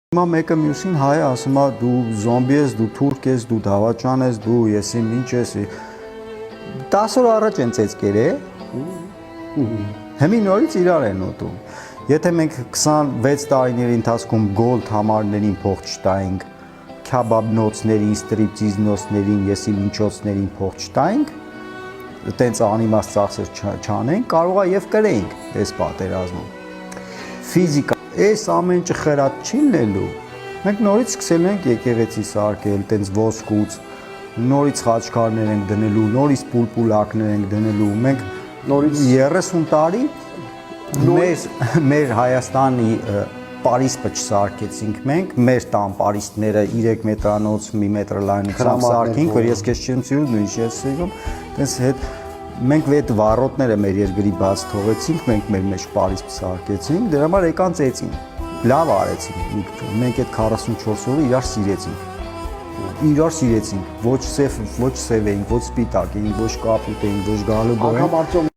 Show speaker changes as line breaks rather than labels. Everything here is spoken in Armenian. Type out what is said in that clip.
Հիմա մեկը մյուսին հայ ասում է դու զոմբի ես, դու թուրք ես, դու դավաճան ես, դու եսի ինչ ես։ 10 օր առաջ են ծեծկեր է։ Հիմի նորից իրար են ուտում։ Եթե մենք 26 տարիների ընթացքում գոլդ համարներին փող չտայինք, քյաբաբնոցներին, ստրիպտիզնոցներին, եսի ինչոցներին փող չտայինք, տենց անիմաստ ծախսեր չանենք, կարող է եւ կրեինք այս պատերազմում։ Ֆիզիկա Այս ամեն ինչը խրատ չի լինելու։ Մենք նորից սկսել ենք եկեղեցի սարքել, տենց ոսկուց, նորից խաչքարներ ենք դնելու, նորից պուլպուլակներ ենք դնելու։ Մենք նորից 30 տարի մեր Հայաստանի Պարիսպը չսարքեցինք մենք, մեր տան պարիսպները 3 մետրանոց, 1 մետր լայնությամբ սարքինք, որ ես քեզ չեմ սիրում, դու ինչ ես սիրում, տենց հետ մենք այդ վառոտները մեր երկրի բաց թողեցինք, մենք մեր մեջ Պարիսպ սարքեցինք, դրա համար եկան ծեծին, լավ արեցինք, մենք այդ 44 օրը իրար սիրեցինք, ոչ սև էինք, ոչ սպիտակ էինք, ոչ կապույտ էինք, ոչ գալուբոր էինք,